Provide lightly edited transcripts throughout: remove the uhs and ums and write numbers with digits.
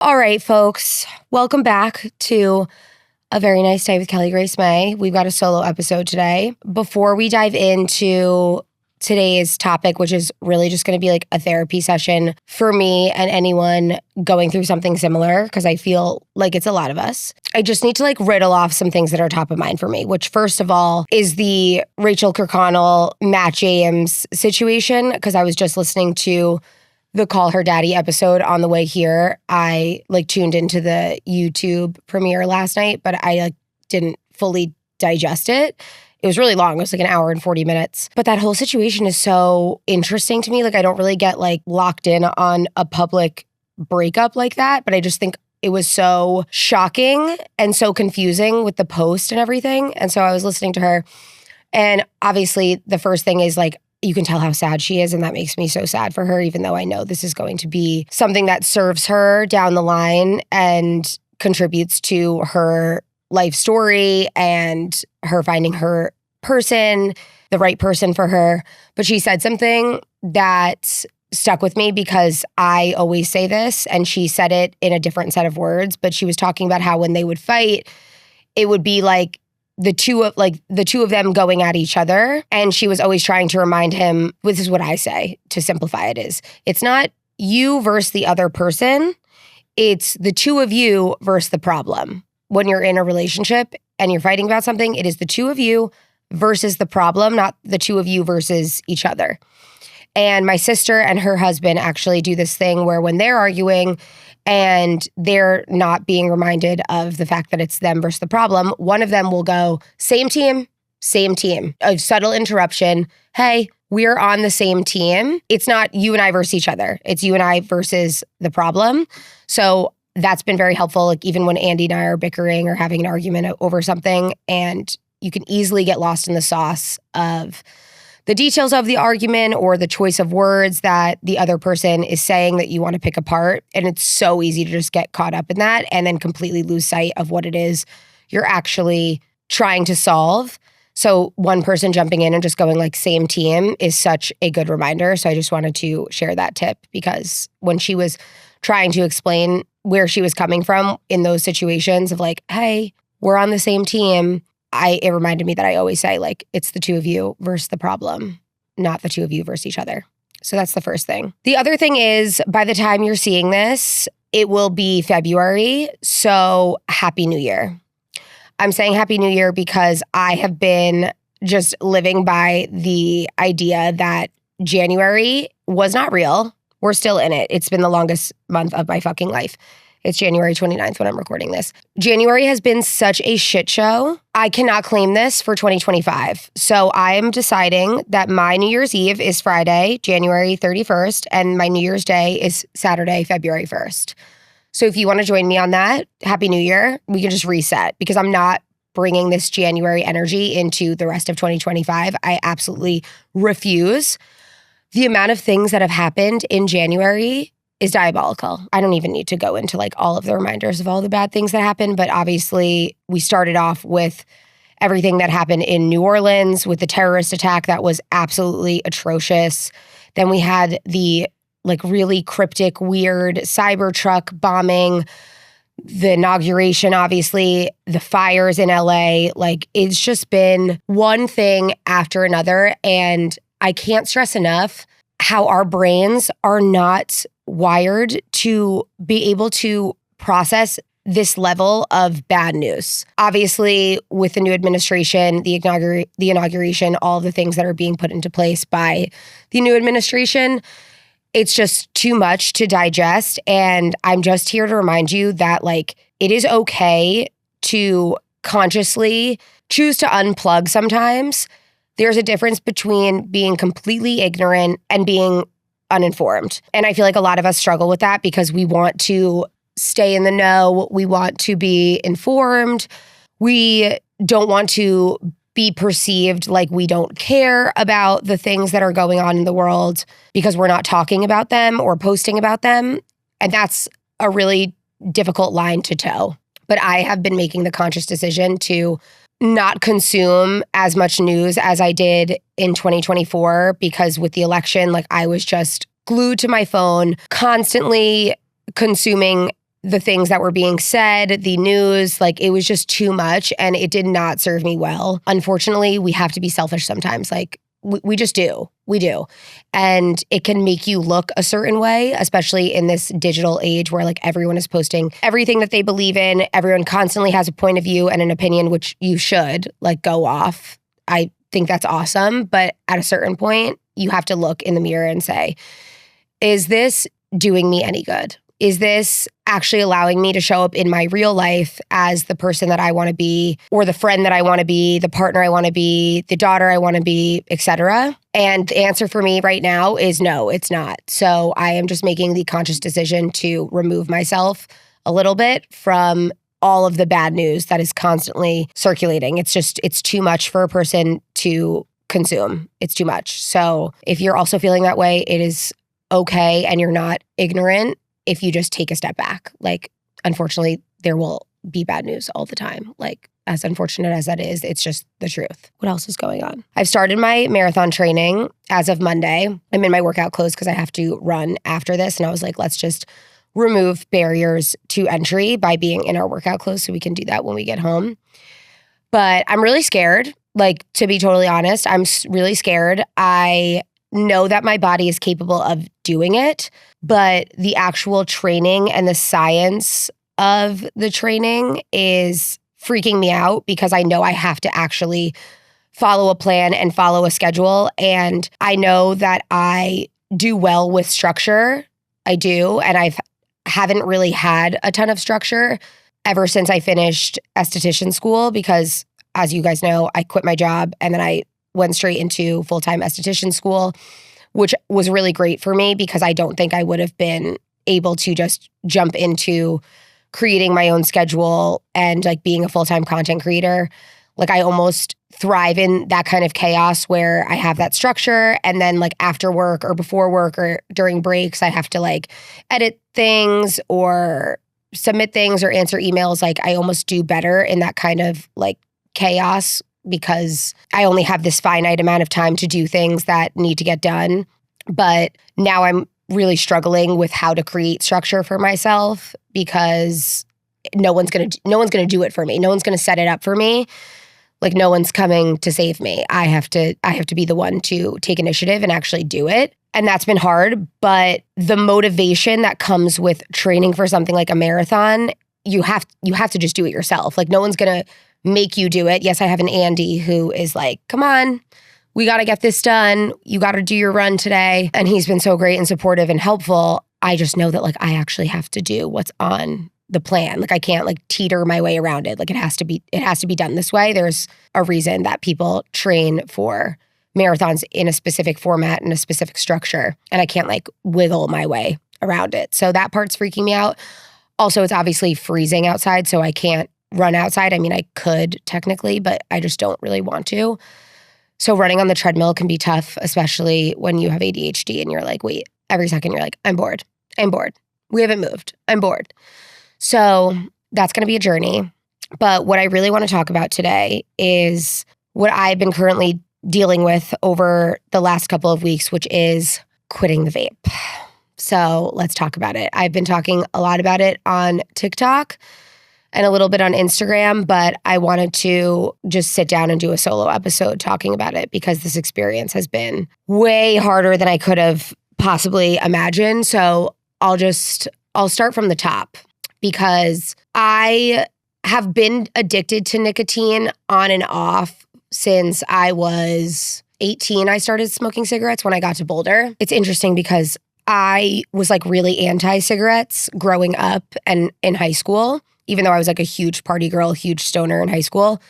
All right, folks, welcome back to A Very Nice Day with Kelly Grace May. We've got a solo episode today. Before we dive into today's topic, which is really just going to be like a therapy session for me and anyone going through something similar, because I feel like it's a lot of us. I just need to like riddle off some things that are top of mind for me, which first of all is the Rachel Kirkconnell, Matt James situation, because I was just listening to the Call Her Daddy episode on the way here. I like tuned into the YouTube premiere last night, but I like didn't fully digest it. It was really long. It was like an hour and 40 minutes. But that whole situation is so interesting to me. Like I don't really get like locked in on a public breakup like that, but I just think it was so shocking and so confusing with the post and everything. And so I was listening to her, and obviously the first thing is like, you can tell how sad she is, and that makes me so sad for her, even though I know this is going to be something that serves her down the line and contributes to her life story and her finding her person, the right person for her. But she said something that stuck with me because I always say this, and she said it in a different set of words, but she was talking about how when they would fight, it would be like the two of them going at each other. And she was always trying to remind him, this is what I say to simplify it, is it's not you versus the other person. It's the two of you versus the problem. When you're in a relationship and you're fighting about something, it is the two of you versus the problem, not the two of you versus each other. And my sister and her husband actually do this thing where when they're arguing and they're not being reminded of the fact that it's them versus the problem, one of them will go, same team, same team. A subtle interruption. Hey, we're on the same team. It's not you and I versus each other. It's you and I versus the problem. So that's been very helpful. Like even when Andy and I are bickering or having an argument over something, and you can easily get lost in the sauce of the details of the argument or the choice of words that the other person is saying that you want to pick apart. And it's so easy to just get caught up in that and then completely lose sight of what it is you're actually trying to solve. So one person jumping in and just going like same team is such a good reminder. So I just wanted to share that tip, because when she was trying to explain where she was coming from in those situations of like, hey, we're on the same team, it reminded me that I always say, like, it's the two of you versus the problem, not the two of you versus each other. So that's the first thing. The other thing is, by the time you're seeing this, it will be February. So Happy New Year. I'm saying Happy New Year because I have been just living by the idea that January was not real. We're still in it. It's been the longest month of my fucking life. It's January 29th when I'm recording this. January has been such a shit show. I cannot claim this for 2025. So I'm deciding that my New Year's Eve is Friday, January 31st, and my New Year's Day is Saturday, February 1st. So if you want to join me on that, Happy New Year. We can just reset, because I'm not bringing this January energy into the rest of 2025. I absolutely refuse. The amount of things that have happened in January is diabolical. I don't even need to go into like all of the reminders of all the bad things that happened, but obviously we started off with everything that happened in New Orleans with the terrorist attack that was absolutely atrocious. Then we had the like really cryptic, weird Cybertruck bombing, the inauguration, obviously, the fires in LA. Like it's just been one thing after another. And I can't stress enough how our brains are not wired to be able to process this level of bad news. Obviously, with the new administration, the inauguration, all of the things that are being put into place by the new administration, it's just too much to digest. And I'm just here to remind you that like it is okay to consciously choose to unplug sometimes. There's a difference between being completely ignorant and being uninformed. And I feel like a lot of us struggle with that because we want to stay in the know. We want to be informed. We don't want to be perceived like we don't care about the things that are going on in the world because we're not talking about them or posting about them. And that's a really difficult line to toe. But I have been making the conscious decision to not consume as much news as I did in 2024, because with the election, like I was just glued to my phone, constantly consuming the things that were being said, the news, like it was just too much and it did not serve me well. Unfortunately, we have to be selfish sometimes. Like we just do. We do. And it can make you look a certain way, especially in this digital age where like everyone is posting everything that they believe in. Everyone constantly has a point of view and an opinion, which you should like go off. I think that's awesome. But at a certain point, you have to look in the mirror and say, is this doing me any good? Is this actually allowing me to show up in my real life as the person that I want to be, or the friend that I want to be, the partner I want to be, the daughter I want to be, etc.? And the answer for me right now is no, it's not. So I am just making the conscious decision to remove myself a little bit from all of the bad news that is constantly circulating. It's too much for a person to consume. It's too much. So if you're also feeling that way, it is okay and you're not ignorant if you just take a step back. Like, unfortunately, there will be bad news all the time. Like, as unfortunate as that is, it's just the truth. What else is going on? I've started my marathon training as of Monday. I'm in my workout clothes because I have to run after this. And I was like, let's just remove barriers to entry by being in our workout clothes so we can do that when we get home. But I'm really scared. Like, to be totally honest, I'm really scared. I know that my body is capable of doing it, but the actual training and the science of the training is freaking me out because I know I have to actually follow a plan and follow a schedule. And I know that I do well with structure. I do. And haven't really had a ton of structure ever since I finished esthetician school because, as you guys know, I quit my job and then I went straight into full-time esthetician school, which was really great for me because I don't think I would have been able to just jump into creating my own schedule and like being a full-time content creator. Like, I almost thrive in that kind of chaos where I have that structure and then like after work or before work or during breaks, I have to like edit things or submit things or answer emails. Like, I almost do better in that kind of like chaos because I only have this finite amount of time to do things that need to get done. But now I'm really struggling with how to create structure for myself because no one's gonna do it for me. No one's gonna set it up for me. Like, no one's coming to save me. I have to be the one to take initiative and actually do it. And that's been hard. But the motivation that comes with training for something like a marathon, you have to just do it yourself. Like, no one's gonna make you do it. Yes, I have an Andy who is like, come on, we got to get this done. You got to do your run today. And he's been so great and supportive and helpful. I just know that like I actually have to do what's on the plan. Like, I can't like teeter my way around it. Like, it has to be done this way. There's a reason that people train for marathons in a specific format and a specific structure. And I can't like wiggle my way around it. So that part's freaking me out. Also, it's obviously freezing outside, so I can't run outside. I mean, I could technically, but I just don't really want to. So running on the treadmill can be tough, especially when you have ADHD and you're like, wait, every second you're like, I'm bored. We haven't moved. I'm bored. So that's going to be a journey. But what I really want to talk about today is what I've been currently dealing with over the last couple of weeks, which is quitting the vape. So let's talk about it. I've been talking a lot about it on TikTok and a little bit on Instagram, but I wanted to just sit down and do a solo episode talking about it because this experience has been way harder than I could have possibly imagined. So I'll start from the top because I have been addicted to nicotine on and off since I was 18. I started smoking cigarettes when I got to Boulder. It's interesting because I was like really anti-cigarettes growing up and in high school. Even though I was like a huge party girl, huge stoner in high school,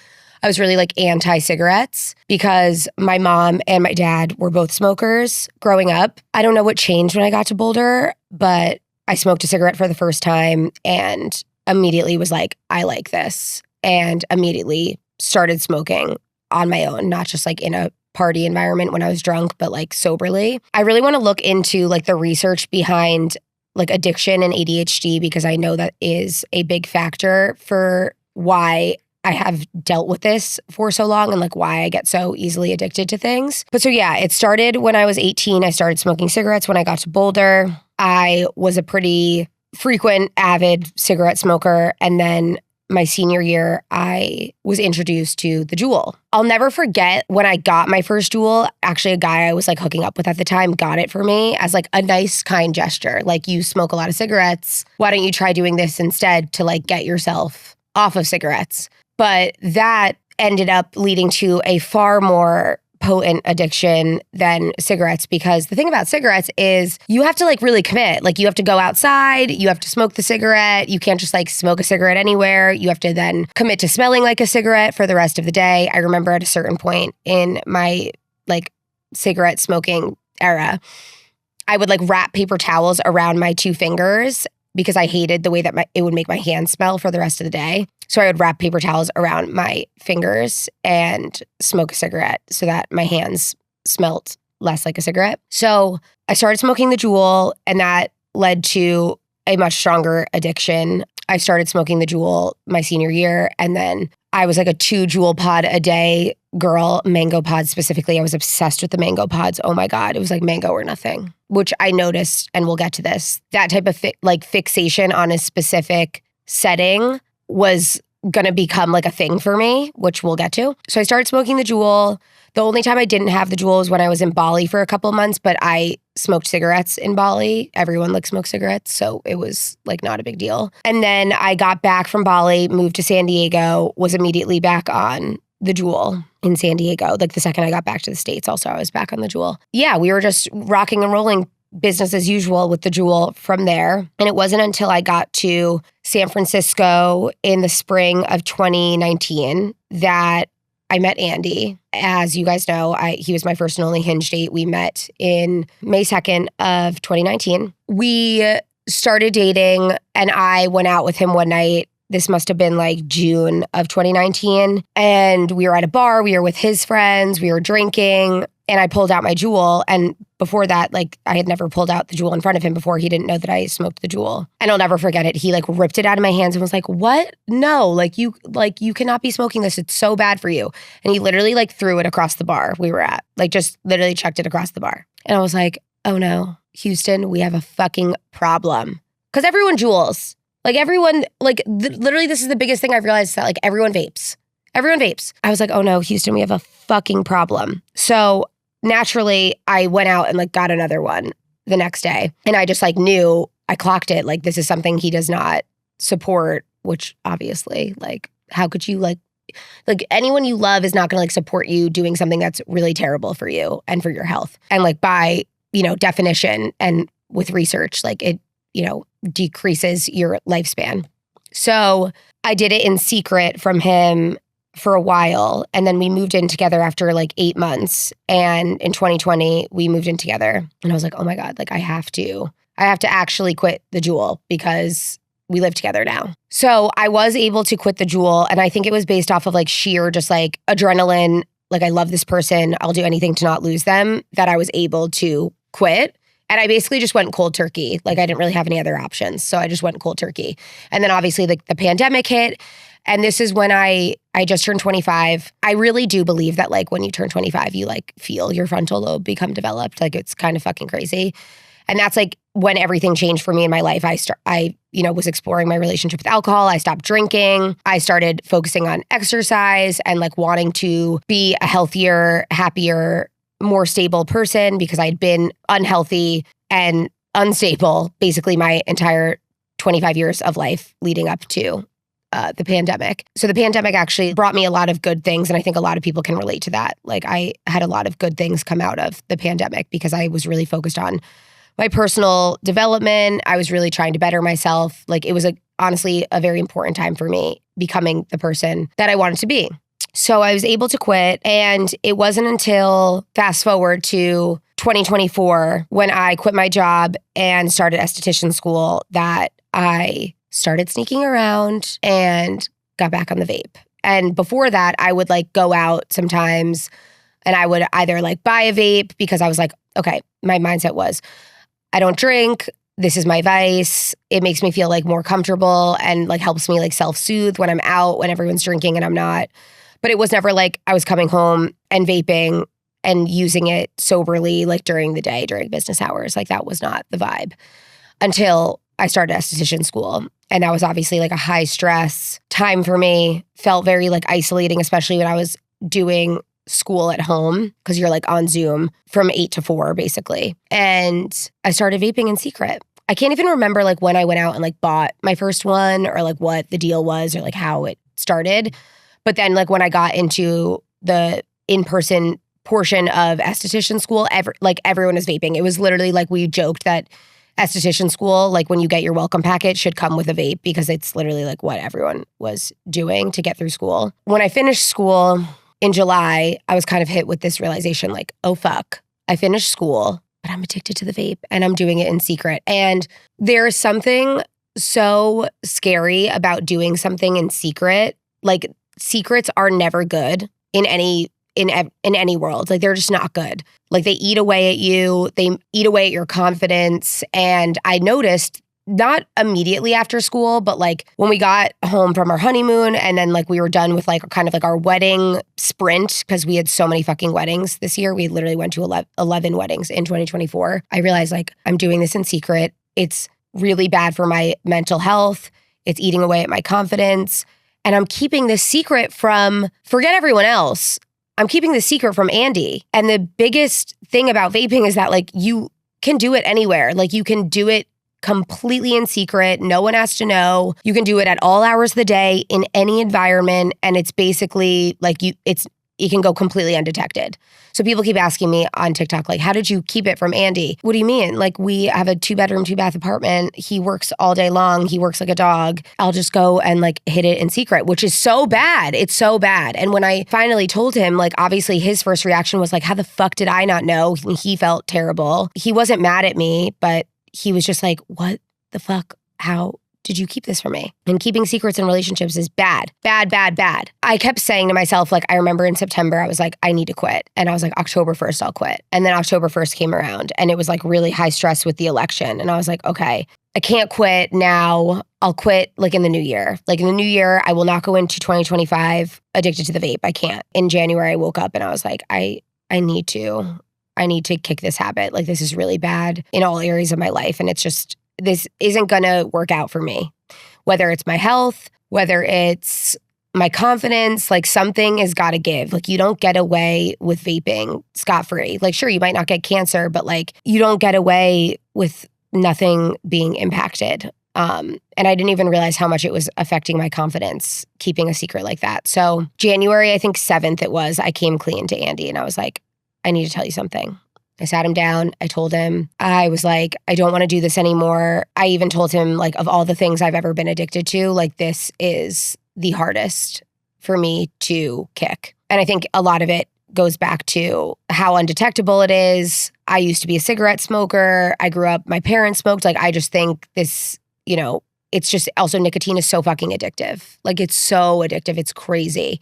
I was really like anti-cigarettes because my mom and my dad were both smokers growing up. I don't know what changed when I got to Boulder, but I smoked a cigarette for the first time and immediately was like, I like this. And immediately started smoking on my own, not just like in a party environment when I was drunk, but like soberly. I really want to look into like the research behind like addiction and ADHD because I know that is a big factor for why I have dealt with this for so long and like why I get so easily addicted to things. But so yeah, it started when I was 18. I started smoking cigarettes when I got to Boulder. I was a pretty frequent, avid cigarette smoker. And then my senior year, I was introduced to the Juul. I'll never forget when I got my first Juul. Actually, a guy I was like hooking up with at the time got it for me as like a nice, kind gesture. Like, you smoke a lot of cigarettes. Why don't you try doing this instead to like get yourself off of cigarettes? But that ended up leading to a far more potent addiction than cigarettes, because the thing about cigarettes is you have to like really commit. Like, you have to go outside, you have to smoke the cigarette. You can't just like smoke a cigarette anywhere. You have to then commit to smelling like a cigarette for the rest of the day. I remember at a certain point in my like cigarette smoking era, I would like wrap paper towels around my 2 fingers because I hated the way that it would make my hands smell for the rest of the day. So I would wrap paper towels around my fingers and smoke a cigarette so that my hands smelt less like a cigarette. So I started smoking the Juul, and that led to a much stronger addiction. I started smoking the Juul my senior year, and then I was like a 2 Juul pod a day girl, mango pods specifically. I was obsessed with the mango pods. Oh my God, it was like mango or nothing, which I noticed, and we'll get to this, that type of fixation on a specific setting was going to become like a thing for me, which we'll get to. So I started smoking the Juul. The only time I didn't have the Juul was when I was in Bali for a couple of months, but I smoked cigarettes in Bali. Everyone like smoked cigarettes, so it was like not a big deal. And then I got back from Bali, moved to San Diego, was immediately back on the Juul in San Diego. Like the second I got back to the States, also I was back on the Juul. Yeah, we were just rocking and rolling business as usual with the Juul from there. And it wasn't until I got to San Francisco in the spring of 2019 that I met Andy. As you guys know, he was my first and only Hinge date. We met in May 2nd of 2019. We started dating, and I went out with him one night. This must have been like June of 2019. And we were at a bar. We were with his friends. We were drinking. And I pulled out my Juul. And before that, like, I had never pulled out the Juul in front of him before. He didn't know that I smoked the Juul. And I'll never forget it. He like ripped it out of my hands and was like, "What? No, you cannot be smoking this. It's so bad for you." And he literally like threw it across the bar we were at. Like, just literally chucked it across the bar. And I was like, "Oh no, Houston, we have a fucking problem." Because everyone Juuls. Like, everyone, like, literally this is the biggest thing I've realized, that like everyone vapes. Everyone vapes. I was like, "Oh no, Houston, we have a fucking problem." So naturally, I went out and like got another one the next day. And I just like knew, I clocked it. Like, this is something he does not support, which obviously, like, how could you like anyone you love is not going to like support you doing something that's really terrible for you and for your health. And like by, definition and with research, like it, decreases your lifespan. So I did it in secret from him for a while. And then we moved in together after like 8 months. And in 2020, we moved in together. And I was like, oh my God, like I have to actually quit the Juul because we live together now. So I was able to quit the Juul. And I think it was based off of like sheer just like adrenaline. Like, I love this person. I'll do anything to not lose them, that I was able to quit. And I basically just went cold turkey. Like, I didn't really have any other options. So I just went cold turkey. And then obviously like the pandemic hit. And this is when I just turned 25. I really do believe that like when you turn 25, you like feel your frontal lobe become developed. Like, it's kind of fucking crazy. And that's like when everything changed for me in my life. I was exploring my relationship with alcohol. I stopped drinking. I started focusing on exercise and like wanting to be a healthier, happier, more stable person, because I'd been unhealthy and unstable basically my entire 25 years of life leading up to the pandemic. So the pandemic actually brought me a lot of good things. And I think a lot of people can relate to that. Like, I had a lot of good things come out of the pandemic because I was really focused on my personal development. I was really trying to better myself. Like, it was honestly a very important time for me becoming the person that I wanted to be. So I was able to quit, and it wasn't until fast forward to 2024 when I quit my job and started esthetician school that I started sneaking around and got back on the vape. And before that, I would like go out sometimes and I would either like buy a vape because I was like, okay, my mindset was, I don't drink. This is my vice. It makes me feel like more comfortable and like helps me like self-soothe when I'm out, when everyone's drinking and I'm not. But it was never like I was coming home and vaping and using it soberly like during the day, during business hours. Like, that was not the vibe until I started esthetician school. And that was obviously like a high stress time for me. Felt very like isolating, especially when I was doing school at home because you're like on Zoom from 8 to 4 basically. And I started vaping in secret. I can't even remember like when I went out and like bought my first one or like what the deal was or like how it started. But then like when I got into the in-person portion of esthetician school, everyone was vaping. It was literally like we joked that esthetician school, like when you get your welcome packet, should come with a vape because it's literally like what everyone was doing to get through school. When I finished school in July, I was kind of hit with this realization like, oh fuck, I finished school, but I'm addicted to the vape and I'm doing it in secret. And there's something so scary about doing something in secret. Like secrets are never good in any world. Like they're just not good. Like they eat away at you, they eat away at your confidence. And I noticed not immediately after school, but like when we got home from our honeymoon and then like we were done with like kind of like our wedding sprint because we had so many fucking weddings this year. We literally went to 11 weddings in 2024. I realized like I'm doing this in secret. It's really bad for my mental health. It's eating away at my confidence. And I'm keeping this secret from, forget everyone else. I'm keeping the secret from Andy. And the biggest thing about vaping is that like you can do it anywhere. Like you can do it completely in secret. No one has to know. You can do it at all hours of the day in any environment. And it's basically like it can go completely undetected. So people keep asking me on TikTok, like, how did you keep it from Andy? What do you mean? Like we have a 2-bedroom, 2-bath apartment. He works all day long. He works like a dog. I'll just go and like hit it in secret, which is so bad. It's so bad. And when I finally told him, like obviously his first reaction was like, how the fuck did I not know? He felt terrible. He wasn't mad at me, but he was just like, what the fuck? How did you keep this from me? And keeping secrets in relationships is bad, bad, bad, bad. I kept saying to myself, like, I remember in September, I was like, I need to quit. And I was like, October 1st, I'll quit. And then October 1st came around and it was like really high stress with the election. And I was like, okay, I can't quit now. I'll quit like in the new year. Like in the new year, I will not go into 2025 addicted to the vape. I can't. In January, I woke up and I was like, I need to kick this habit. Like this is really bad in all areas of my life. And it's just, this isn't going to work out for me, whether it's my health, whether it's my confidence, like something has got to give. Like you don't get away with vaping scot-free. Like sure, you might not get cancer, but like you don't get away with nothing being impacted. And I didn't even realize how much it was affecting my confidence, keeping a secret like that. So January, I think 7th it was, I came clean to Andy and I was like, I need to tell you something. I sat him down. I told him, I was like, I don't want to do this anymore. I even told him like of all the things I've ever been addicted to, like this is the hardest for me to kick. And I think a lot of it goes back to how undetectable it is. I used to be a cigarette smoker. I grew up, my parents smoked. Like I just think this, it's just also nicotine is so fucking addictive. Like it's so addictive. It's crazy.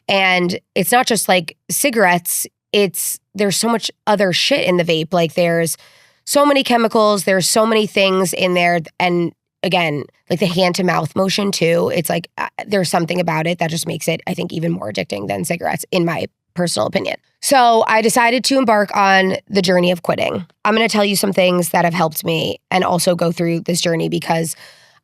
And it's not just like cigarettes. There's so much other shit in the vape. Like there's so many chemicals, there's so many things in there. And again, like the hand to mouth motion too. It's like, there's something about it that just makes it, I think, even more addicting than cigarettes in my personal opinion. So I decided to embark on the journey of quitting. I'm going to tell you some things that have helped me and also go through this journey because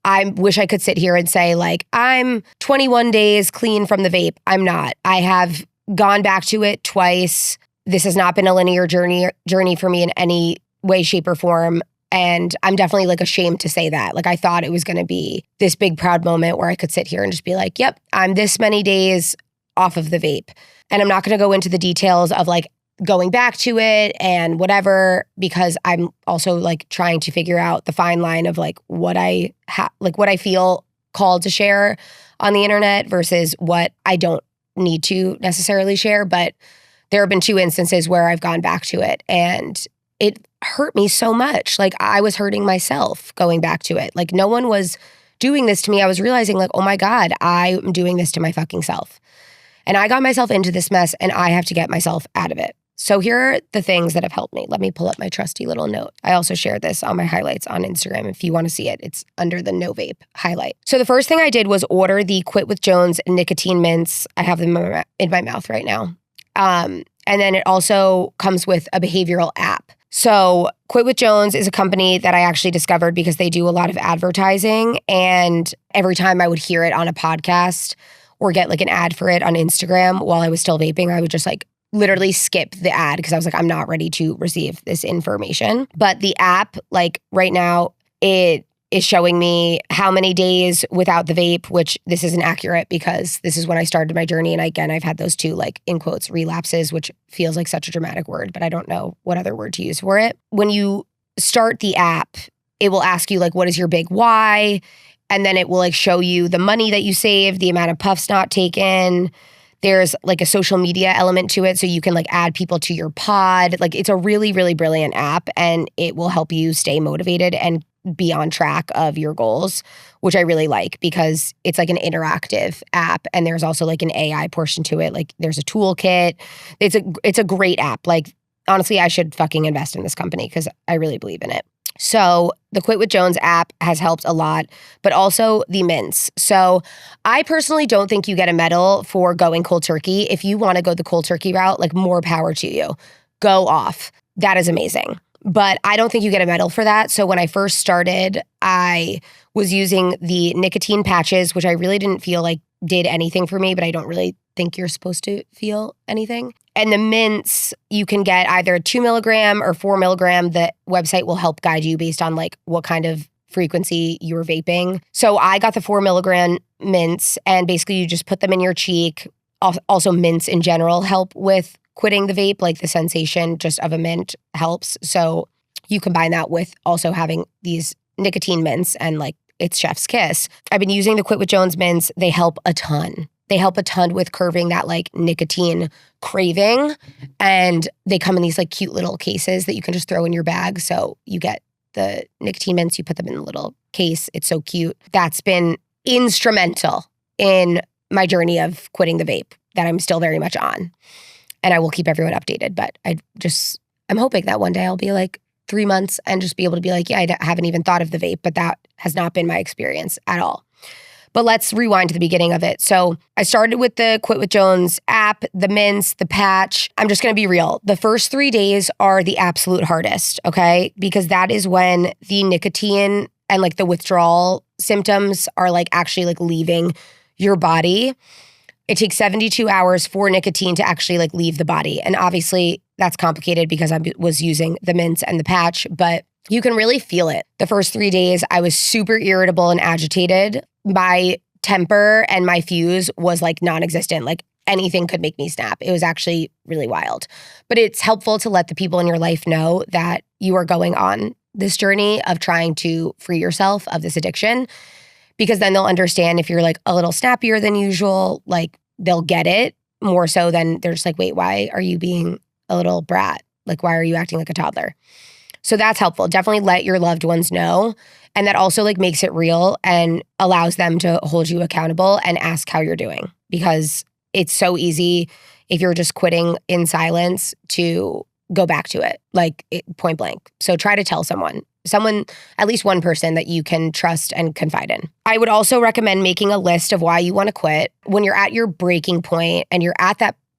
I wish I could sit here and say like, I'm 21 days clean from the vape. I'm not. I have gone back to it twice. This has not been a linear journey for me in any way, shape, or form. And I'm definitely like ashamed to say that. Like I thought it was going to be this big proud moment where I could sit here and just be like, yep, I'm this many days off of the vape. And I'm not going to go into the details of like going back to it and whatever, because I'm also like trying to figure out the fine line of like what I what I feel called to share on the internet versus what I don't need to necessarily share. But there have been 2 instances where I've gone back to it and it hurt me so much. Like I was hurting myself going back to it. Like no one was doing this to me. I was realizing like, oh my God, I'm doing this to my fucking self. And I got myself into this mess and I have to get myself out of it. So here are the things that have helped me. Let me pull up my trusty little note. I also shared this on my highlights on Instagram. If you want to see it, it's under the no vape highlight. So the first thing I did was order the Quit with Jones nicotine mints. I have them in my mouth right now. And then it also comes with a behavioral app. So Quit with Jones is a company that I actually discovered because they do a lot of advertising. And every time I would hear it on a podcast or get like an ad for it on Instagram while I was still vaping, I would just like literally skip the ad because I was like, I'm not ready to receive this information. But the app, like right now, it is showing me how many days without the vape, which this isn't accurate because this is when I started my journey. And again, I've had those 2 like in quotes relapses, which feels like such a dramatic word, but I don't know what other word to use for it. When you start the app, it will ask you like, what is your big why? And then it will like show you the money that you saved, the amount of puffs not taken. There's like a social media element to it. So you can like add people to your pod. Like it's a really, really brilliant app and it will help you stay motivated and be on track of your goals, which I really like because it's like an interactive app. And there's also like an AI portion to it. Like there's a toolkit. It's a great app. Like honestly, I should fucking invest in this company because I really believe in it. So the Quit with Jones app has helped a lot, but also the mints. So I personally don't think you get a medal for going cold turkey. If you want to go the cold turkey route, like more power to you. Go off. That is amazing. But I don't think you get a medal for that. So when I first started, I was using the nicotine patches, which I really didn't feel like did anything for me, but I don't really think you're supposed to feel anything. And the mints, you can get either 2 milligram or 4 milligram. The website will help guide you based on like what kind of frequency you're vaping. So I got the 4 milligram mints and basically you just put them in your cheek. Also mints in general help with quitting the vape, like the sensation just of a mint helps. So you combine that with also having these nicotine mints and like it's chef's kiss. I've been using the Quit with Jones mints. They help a ton. They help a ton with curbing that like nicotine craving. And they come in these like cute little cases that you can just throw in your bag. So you get the nicotine mints, you put them in a little case. It's so cute. That's been instrumental in my journey of quitting the vape that I'm still very much on. And I will keep everyone updated. But I'm hoping that one day I'll be like 3 months and just be able to be like, yeah, I haven't even thought of the vape, but that has not been my experience at all. But let's rewind to the beginning of it. So I started with the Quit with Jones app, the mints, the patch. I'm just going to be real. The first 3 days are the absolute hardest, okay? Because that is when the nicotine and like the withdrawal symptoms are like actually like leaving your body. It takes 72 hours for nicotine to actually like leave the body. And obviously that's complicated because I was using the mints and the patch, but you can really feel it. The first 3 days, I was super irritable and agitated. My temper and my fuse was like non-existent. Like anything could make me snap. It was actually really wild. But it's helpful to let the people in your life know that you are going on this journey of trying to free yourself of this addiction, because then they'll understand if you're like a little snappier than usual, like they'll get it more so than they're just like, wait, why are you being a little brat? Like, why are you acting like a toddler? So that's helpful. Definitely let your loved ones know. And that also like makes it real and allows them to hold you accountable and ask how you're doing, because it's so easy if you're just quitting in silence to go back to it, like point blank. So try to tell someone, at least one person that you can trust and confide in. I would also recommend making a list of why you want to quit. When you're at your breaking point and you're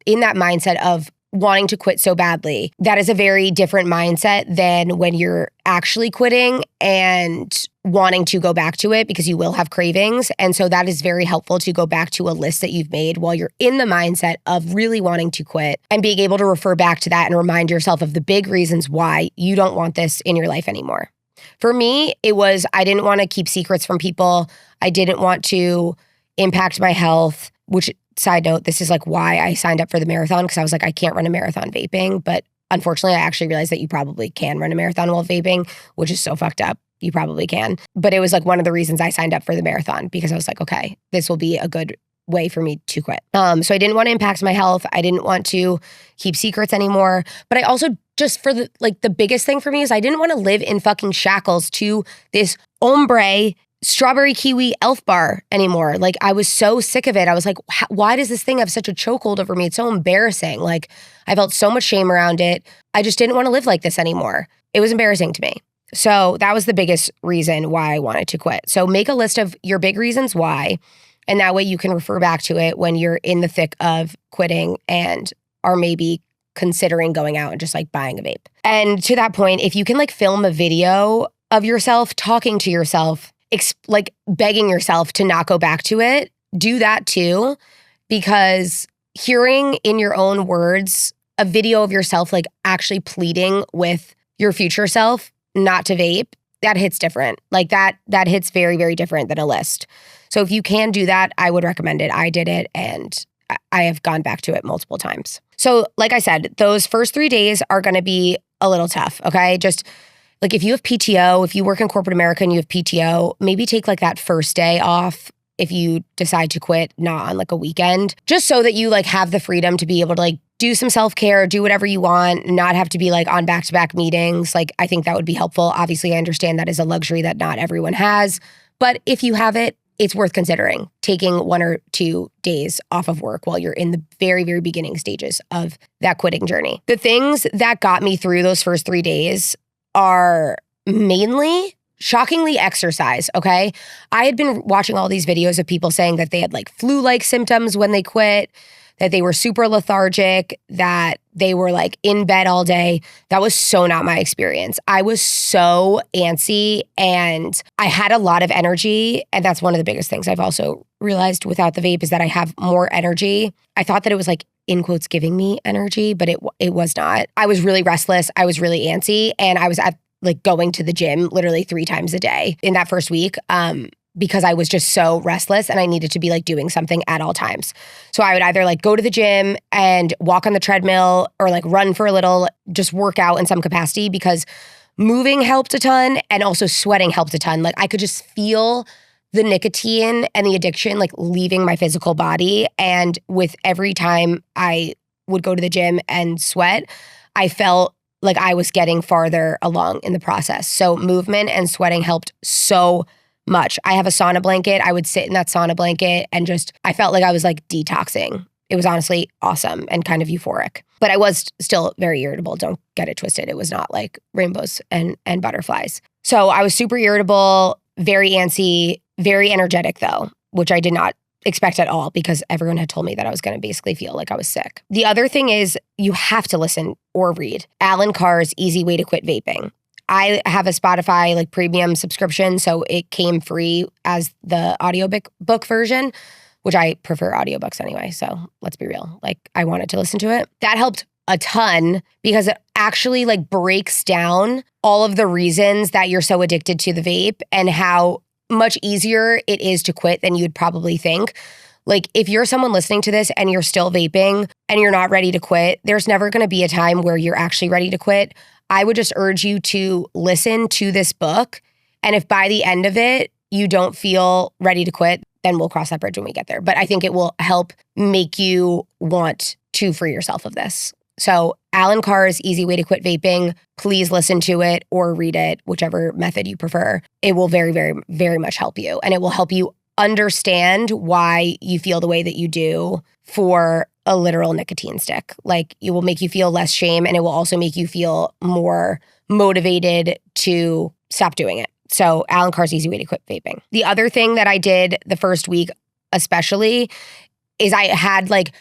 in that mindset of wanting to quit so badly, that is a very different mindset than when you're actually quitting and wanting to go back to it, because you will have cravings. And so that is very helpful to go back to a list that you've made while you're in the mindset of really wanting to quit, and being able to refer back to that and remind yourself of the big reasons why you don't want this in your life anymore. For me, it was I didn't want to keep secrets from people. I didn't want to impact my health, which, side note, this is like why I signed up for the marathon, because I was like, I can't run a marathon vaping. But unfortunately, I actually realized that you probably can run a marathon while vaping, which is so fucked up. You probably can. But it was like one of the reasons I signed up for the marathon, because I was like, okay, this will be a good way for me to quit. So I didn't want to impact my health. I didn't want to keep secrets anymore. But I also just the biggest thing for me is I didn't want to live in fucking shackles to this ombre Strawberry Kiwi ELF Bar anymore. Like I was so sick of it. I was like, why does this thing have such a chokehold over me? It's so embarrassing. Like I felt so much shame around it. I just didn't want to live like this anymore. It was embarrassing to me. So that was the biggest reason why I wanted to quit. So make a list of your big reasons why, and that way you can refer back to it when you're in the thick of quitting and are maybe considering going out and just like buying a vape. And to that point, if you can like film a video of yourself talking to yourself, like begging yourself to not go back to it, do that too, because hearing in your own words a video of yourself like actually pleading with your future self not to vape, that hits different. Like that hits very, very different than a list. So if you can do that, I would recommend it. I did it and I have gone back to it multiple times. So like I said, those first 3 days are going to be a little tough, okay? Just like if you have PTO, if you work in corporate America and you have PTO, maybe take like that first day off if you decide to quit, not on like a weekend, just so that you like have the freedom to be able to like do some self-care, do whatever you want, not have to be like on back-to-back meetings. Like I think that would be helpful. Obviously, I understand that is a luxury that not everyone has, but if you have it, it's worth considering taking 1 or 2 days off of work while you're in the very, very beginning stages of that quitting journey. The things that got me through those first 3 days are mainly, shockingly, exercise, okay? I had been watching all these videos of people saying that they had like flu-like symptoms when they quit, that they were super lethargic, that they were like in bed all day. That was so not my experience. I was so antsy and I had a lot of energy. And that's one of the biggest things I've also realized without the vape is that I have more energy. I thought that it was like, in quotes, giving me energy, but it was not. I was really restless. I was really antsy. And I was at like going to the gym literally 3 times a day in that first week. Because I was just so restless and I needed to be like doing something at all times. So I would either like go to the gym and walk on the treadmill or like run for a little, just work out in some capacity because moving helped a ton and also sweating helped a ton. Like I could just feel the nicotine and the addiction like leaving my physical body. And with every time I would go to the gym and sweat, I felt like I was getting farther along in the process. So movement and sweating helped so much. I have a sauna blanket. I would sit in that sauna blanket and just, I felt like I was like detoxing. It was honestly awesome and kind of euphoric. But I was still very irritable. Don't get it twisted. It was not like rainbows and butterflies. So I was super irritable, very antsy, very energetic though, which I did not expect at all because everyone had told me that I was going to basically feel like I was sick. The other thing is you have to listen or read Alan Carr's Easy Way to Quit Vaping. I have a Spotify like premium subscription, so it came free as the audiobook version, which I prefer audiobooks anyway. So let's be real. Like I wanted to listen to it. That helped a ton because it actually like breaks down all of the reasons that you're so addicted to the vape and how much easier it is to quit than you'd probably think. Like if you're someone listening to this and you're still vaping and you're not ready to quit, there's never going to be a time where you're actually ready to quit. I would just urge you to listen to this book. And if by the end of it, you don't feel ready to quit, then we'll cross that bridge when we get there. But I think it will help make you want to free yourself of this. So Alan Carr's Easy Way to Quit Vaping, please listen to it or read it, whichever method you prefer. It will very, very, very much help you. And it will help you understand why you feel the way that you do for a literal nicotine stick. Like it will make you feel less shame and it will also make you feel more motivated to stop doing it. So Alan Carr's Easy Way to Quit Vaping. The other thing that I did the first week especially is I had like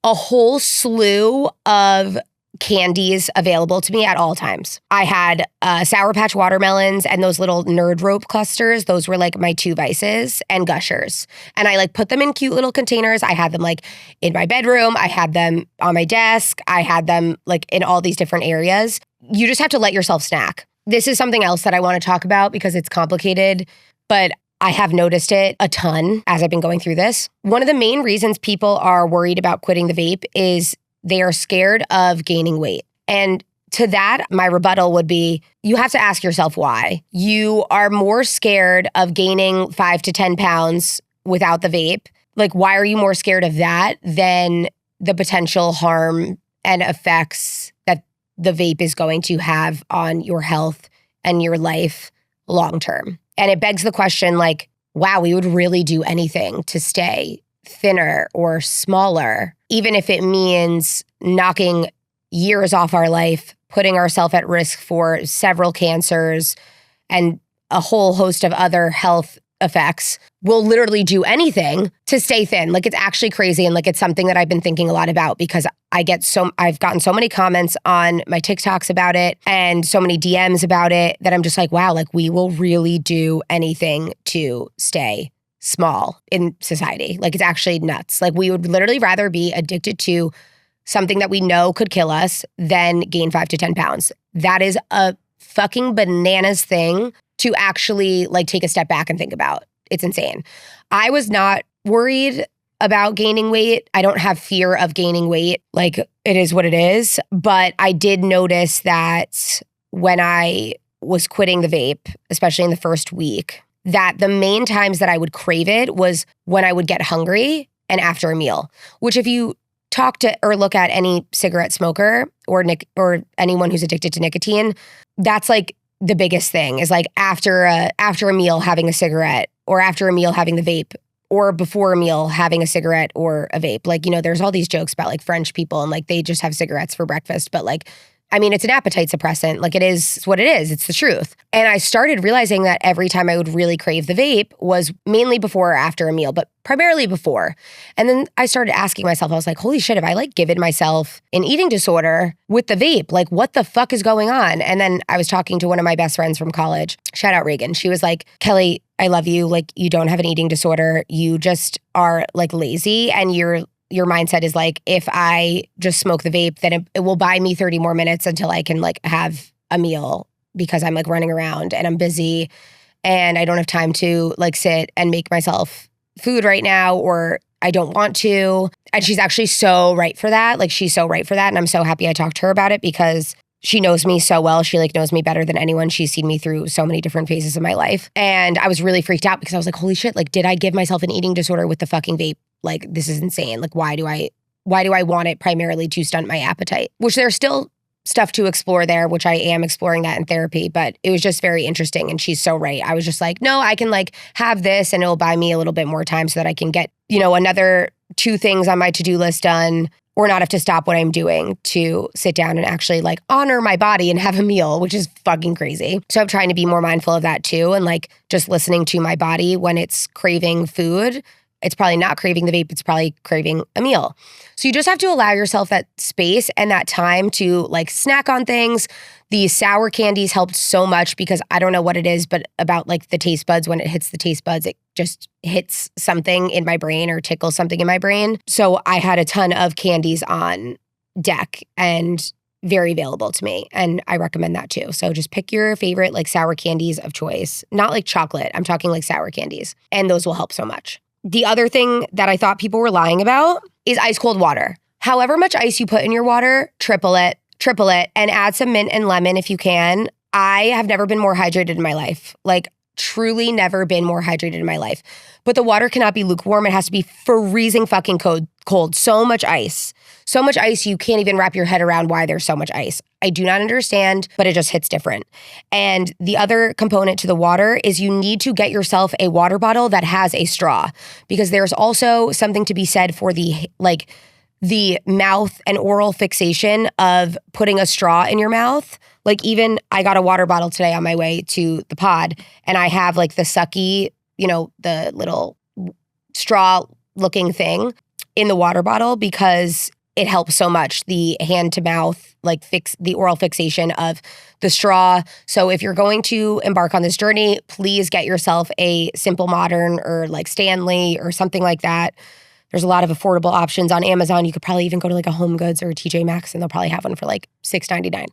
a whole slew of candies available to me at all times. I had Sour Patch watermelons and those little Nerd Rope clusters. Those were like my 2 vices, and Gushers. And I like put them in cute little containers. I had them like in my bedroom. I had them on my desk. I had them like in all these different areas. You just have to let yourself snack. This is something else that I want to talk about because it's complicated, but I have noticed it a ton as I've been going through this. One of the main reasons people are worried about quitting the vape is they are scared of gaining weight. And to that, my rebuttal would be, you have to ask yourself why. You are more scared of gaining 5 to 10 pounds without the vape. Like, why are you more scared of that than the potential harm and effects that the vape is going to have on your health and your life long term? And it begs the question, like, wow, we would really do anything to stay thinner or smaller, even if it means knocking years off our life, putting ourselves at risk for several cancers and a whole host of other health effects, will literally do anything to stay thin. Like, it's actually crazy. And like, it's something that I've been thinking a lot about because I've gotten so many comments on my TikToks about it and so many DMs about it that I'm just like, wow, like we will really do anything to stay small in society. Like, it's actually nuts. Like, we would literally rather be addicted to something that we know could kill us than gain 5 to 10 pounds. That is a fucking bananas thing to actually like take a step back and think about. It's insane. I was not worried about gaining weight. I don't have fear of gaining weight. Like, it is what it is. But I did notice that when I was quitting the vape, especially in the first week, that the main times that I would crave it was when I would get hungry and after a meal, which if you talk to or look at any cigarette smoker or anyone who's addicted to nicotine, that's like the biggest thing is like after a meal having a cigarette or after a meal having the vape or before a meal having a cigarette or a vape. Like, you know, there's all these jokes about like French people and like they just have cigarettes for breakfast, but like, I mean, it's an appetite suppressant. Like, it is what it is. It's the truth. And I started realizing that every time I would really crave the vape was mainly before or after a meal, but primarily before. And then I started asking myself, I was like, holy shit, have I like given myself an eating disorder with the vape? Like, what the fuck is going on? And then I was talking to one of my best friends from college. Shout out Reagan. She was like, Kelly, I love you. Like, you don't have an eating disorder. You just are like lazy and your mindset is like, if I just smoke the vape, then it will buy me 30 more minutes until I can like have a meal because I'm like running around and I'm busy and I don't have time to like sit and make myself food right now, or I don't want to. And she's actually so right for that. Like, she's so right for that. And I'm so happy I talked to her about it because she knows me so well. She like knows me better than anyone. She's seen me through so many different phases of my life. And I was really freaked out because I was like, holy shit, like, did I give myself an eating disorder with the fucking vape? Like, this is insane. Like, why do I want it primarily to stunt my appetite? Which there's still stuff to explore there, which I am exploring that in therapy, but it was just very interesting. And she's so right. I was just like, no, I can like have this and it'll buy me a little bit more time so that I can get, you know, another 2 things on my to-do list done, or not have to stop what I'm doing to sit down and actually like honor my body and have a meal, which is fucking crazy. So I'm trying to be more mindful of that too. And like just listening to my body when it's craving food. It's probably not craving the vape. It's probably craving a meal. So you just have to allow yourself that space and that time to like snack on things. The sour candies helped so much because I don't know what it is, but about like the taste buds, when it hits the taste buds, it just hits something in my brain or tickles something in my brain. So I had a ton of candies on deck and very available to me. And I recommend that too. So just pick your favorite like sour candies of choice, not like chocolate. I'm talking like sour candies. And those will help so much. The other thing that I thought people were lying about is ice cold water. However much ice you put in your water, triple it, and add some mint and lemon if you can. I have never been more hydrated in my life. Like, truly never been more hydrated in my life. But the water cannot be lukewarm. It has to be freezing fucking cold. So much ice. So much ice you can't even wrap your head around why there's so much ice. I do not understand, but it just hits different. And the other component to the water is you need to get yourself a water bottle that has a straw, because there's also something to be said for the mouth and oral fixation of putting a straw in your mouth. Like, even I got a water bottle today on my way to the pod, and I have like the sucky, you know, the little straw looking thing in the water bottle because it helps so much. The hand to mouth, like the oral fixation of the straw. So if you're going to embark on this journey, please get yourself a Simple Modern or like Stanley or something like that. There's a lot of affordable options on Amazon. You could probably even go to like a Home Goods or a TJ Maxx and they'll probably have one for like $6.99.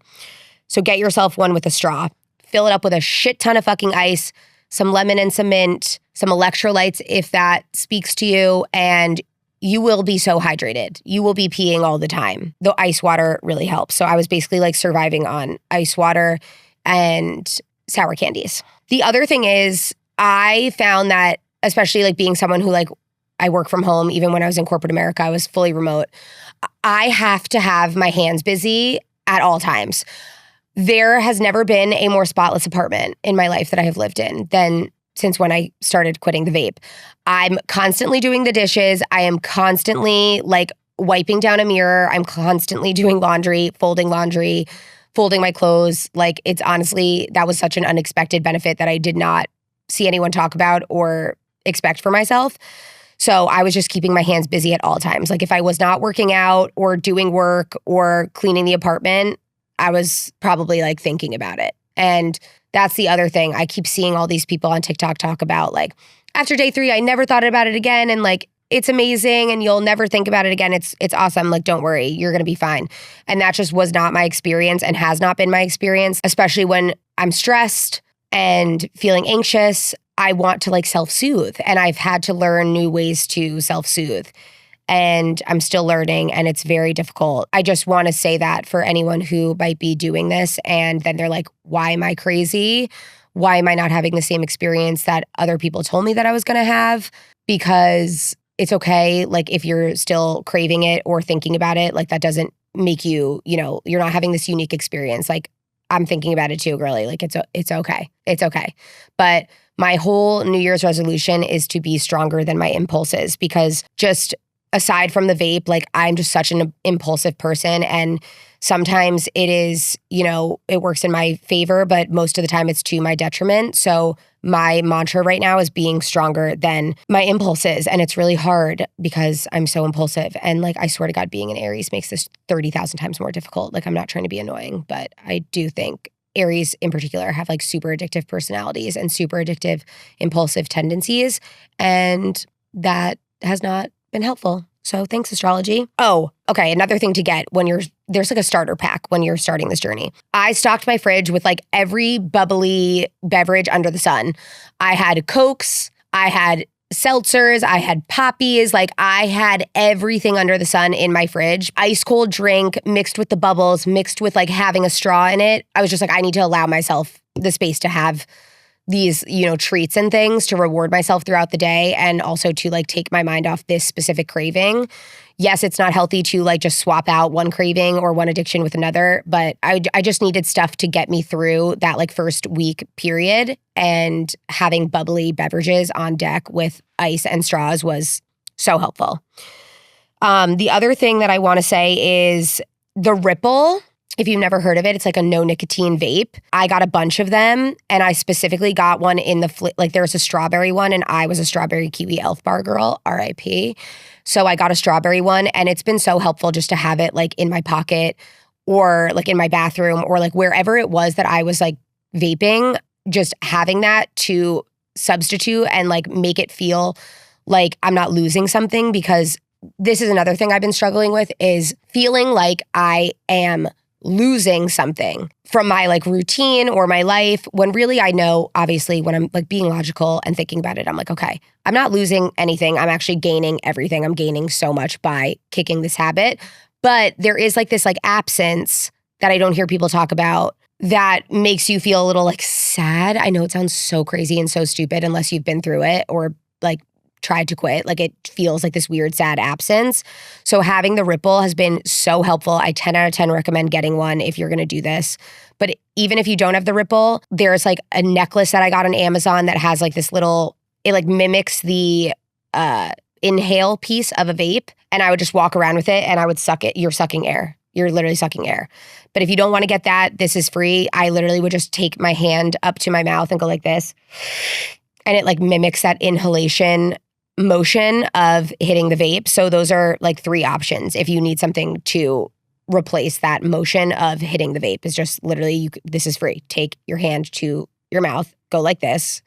So get yourself one with a straw. Fill it up with a shit ton of fucking ice, some lemon and some mint, some electrolytes if that speaks to you, and you will be so hydrated. You will be peeing all the time. The ice water really helps. So I was basically like surviving on ice water and sour candies. The other thing is I found that, especially like being someone who like, I work from home, even when I was in corporate America, I was fully remote. I have to have my hands busy at all times. There has never been a more spotless apartment in my life that I have lived in than since when I started quitting the vape. I'm constantly doing the dishes. I am constantly like wiping down a mirror. I'm constantly doing laundry, folding my clothes. Like, it's honestly, that was such an unexpected benefit that I did not see anyone talk about or expect for myself. So I was just keeping my hands busy at all times. Like if I was not working out or doing work or cleaning the apartment, I was probably like thinking about it. And that's the other thing. I keep seeing all these people on TikTok talk about like, after day 3, I never thought about it again. And like, it's amazing and you'll never think about it again. It's awesome. Like, don't worry, you're going to be fine. And that just was not my experience and has not been my experience, especially when I'm stressed and feeling anxious. I want to like self-soothe, and I've had to learn new ways to self-soothe, and I'm still learning, and it's very difficult. I just want to say that for anyone who might be doing this and then they're like, why am I crazy? Why am I not having the same experience that other people told me that I was going to have? Because it's okay. Like if you're still craving it or thinking about it, like that doesn't make you, you're not having this unique experience. Like I'm thinking about it too, girly. Like it's okay. It's okay. But my whole New Year's resolution is to be stronger than my impulses, because just aside from the vape, like I'm just such an impulsive person, and sometimes it is, it works in my favor, but most of the time it's to my detriment. So my mantra right now is being stronger than my impulses. And it's really hard because I'm so impulsive. And like, I swear to God, being an Aries makes this 30,000 times more difficult. Like I'm not trying to be annoying, but I do think Aries in particular have like super addictive personalities and super addictive impulsive tendencies. And that has not been helpful. So thanks, astrology. Oh, okay. Another thing to get there's like a starter pack when you're starting this journey. I stocked my fridge with like every bubbly beverage under the sun. I had Cokes, I had seltzers, I had poppies, like I had everything under the sun in my fridge. Ice cold drink mixed with the bubbles, mixed with like having a straw in it. I was just like, I need to allow myself the space to have these, treats and things to reward myself throughout the day, and also to like take my mind off this specific craving. Yes, it's not healthy to like just swap out one craving or one addiction with another, but I just needed stuff to get me through that like first week period, and having bubbly beverages on deck with ice and straws was so helpful. The other thing that I want to say is the Ripple. If you've never heard of it, it's like a no nicotine vape. I got a bunch of them, and I specifically got one in like there's a strawberry one, and I was a Strawberry Kiwi ELF Bar girl, RIP. So I got a strawberry one, and it's been so helpful just to have it like in my pocket or like in my bathroom or like wherever it was that I was like vaping, just having that to substitute and like make it feel like I'm not losing something. Because this is another thing I've been struggling with, is feeling like I am losing something from my like routine or my life, when really I know, obviously, when I'm like being logical and thinking about it, I'm like, okay, I'm not losing anything. I'm actually gaining everything. I'm gaining so much by kicking this habit. But there is like this like absence that I don't hear people talk about that makes you feel a little like sad. I know it sounds so crazy and so stupid unless you've been through it or like tried to quit. Like it feels like this weird, sad absence. So having the Ripple has been so helpful. I 10 out of 10 recommend getting one if you're going to do this. But even if you don't have the Ripple, there's like a necklace that I got on Amazon that has like this little, it like mimics the inhale piece of a vape. And I would just walk around with it and I would suck it. You're sucking air. You're literally sucking air. But if you don't want to get that, this is free. I literally would just take my hand up to my mouth and go like this. And it like mimics that inhalation motion of hitting the vape. So those are like 3 options. If you need something to replace that motion of hitting the vape, is just literally, this is free. Take your hand to your mouth, go like this,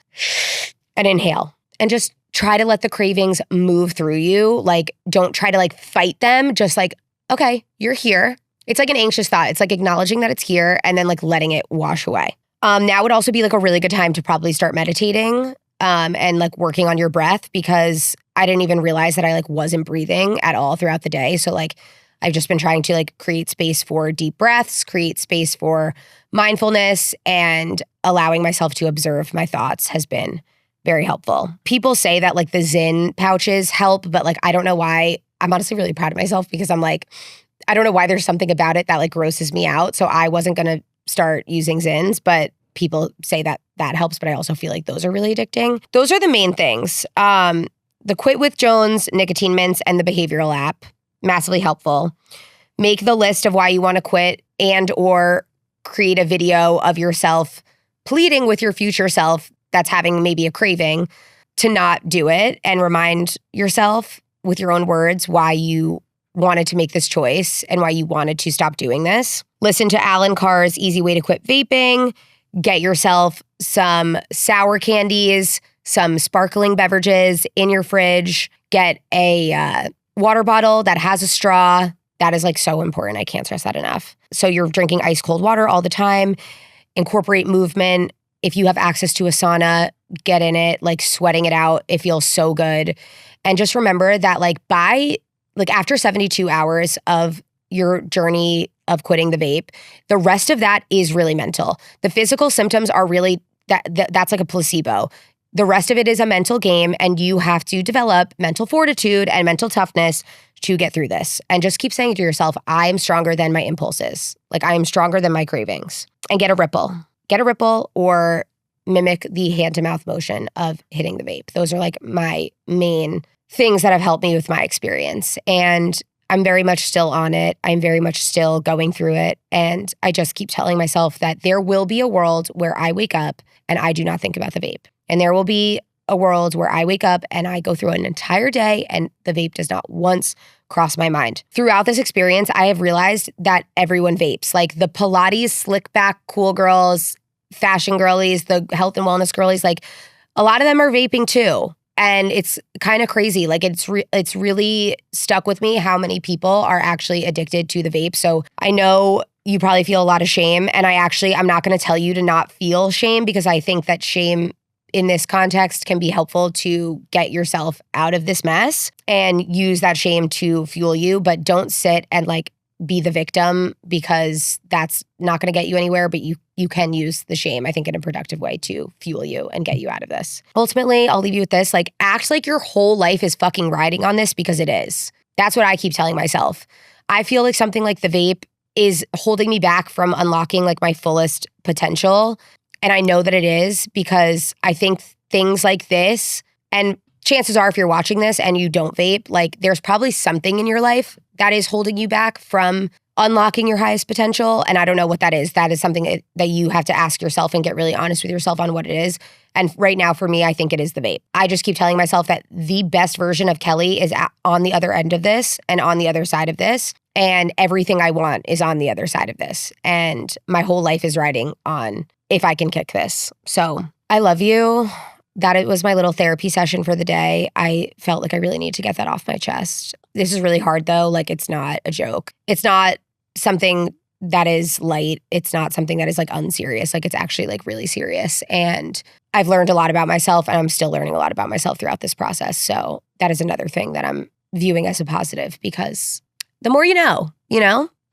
and inhale. And just try to let the cravings move through you. Like, don't try to like fight them. Just like, okay, you're here. It's like an anxious thought. It's like acknowledging that it's here and then like letting it wash away. Now would also be like a really good time to probably start meditating. And like working on your breath, because I didn't even realize that I like wasn't breathing at all throughout the day. So like I've just been trying to like create space for deep breaths, create space for mindfulness, and allowing myself to observe my thoughts has been very helpful. People say that like the Zyn pouches help, but like I don't know why. I'm honestly really proud of myself, because I'm like, I don't know why there's something about it that like grosses me out. So I wasn't going to start using Zyns, but people say that that helps, but I also feel like those are really addicting. Those are the main things. The Quit with Jones, nicotine mints, and the behavioral app, massively helpful. Make the list of why you want to quit, and or create a video of yourself pleading with your future self that's having maybe a craving to not do it and remind yourself with your own words why you wanted to make this choice and why you wanted to stop doing this. Listen to Alan Carr's Easy Way to Quit Vaping. Get yourself some sour candies, some sparkling beverages in your fridge. Get a water bottle that has a straw. That is like so important. I can't stress that enough. So you're drinking ice cold water all the time. Incorporate movement. If you have access to a sauna, get in it, like sweating it out. It feels so good. And just remember that after 72 hours of your journey of quitting the vape, the rest of that is really mental. The physical symptoms are really, that's like a placebo. The rest of it is a mental game, and you have to develop mental fortitude and mental toughness to get through this. And just keep saying to yourself, I am stronger than my impulses. Like, I am stronger than my cravings. And get a ripple. Get a ripple or mimic the hand-to-mouth motion of hitting the vape. Those are like my main things that have helped me with my experience. And I'm very much still on it. I'm very much still going through it. And I just keep telling myself that there will be a world where I wake up and I do not think about the vape. And there will be a world where I wake up and I go through an entire day and the vape does not once cross my mind. Throughout this experience, I have realized that everyone vapes. Like the Pilates, slick back, cool girls, fashion girlies, the health and wellness girlies, like a lot of them are vaping too. And it's kind of crazy. Like it's really stuck with me how many people are actually addicted to the vape. So I know you probably feel a lot of shame. And I'm not going to tell you to not feel shame, because I think that shame in this context can be helpful to get yourself out of this mess and use that shame to fuel you. But don't sit and like be the victim, because that's not going to get you anywhere. But you can use the shame, I think, in a productive way to fuel you and get you out of this. Ultimately, I'll leave you with this. Like, act like your whole life is fucking riding on this, because it is. That's what I keep telling myself. I feel like something like the vape is holding me back from unlocking like my fullest potential. And I know that it is, because I think things like this, and chances are if you're watching this and you don't vape, like there's probably something in your life that is holding you back from unlocking your highest potential. And I don't know what that is. That is something that you have to ask yourself and get really honest with yourself on what it is. And right now for me, I think it is the vape. I just keep telling myself that the best version of Kelly is on the other end of this and on the other side of this. And everything I want is on the other side of this. And my whole life is riding on if I can kick this. So I love you. That it was my little therapy session for the day. I felt like I really need to get that off my chest. This is really hard though. Like, it's not a joke. It's not something that is light. It's not something that is like unserious. Like, it's actually like really serious. And I've learned a lot about myself, and I'm still learning a lot about myself throughout this process. So that is another thing that I'm viewing as a positive, because the more you know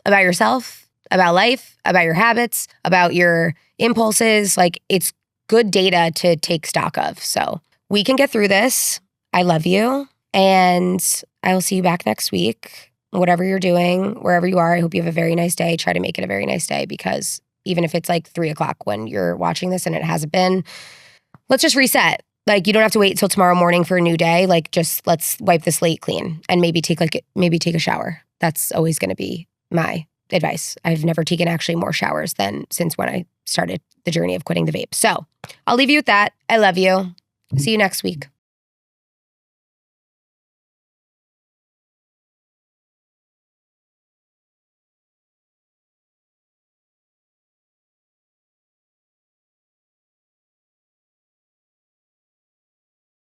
about yourself, about life, about your habits, about your impulses, like it's good data to take stock of. So we can get through this. I love you. And I will see you back next week. Whatever you're doing, wherever you are, I hope you have a very nice day. Try to make it a very nice day, because even if it's like 3:00 when you're watching this and it hasn't been, let's just reset. Like, you don't have to wait till tomorrow morning for a new day. Like, just let's wipe the slate clean and maybe take a shower. That's always going to be my advice. I've never taken actually more showers than since when I started the journey of quitting the vape. So I'll leave you with that. I love you. See you next week.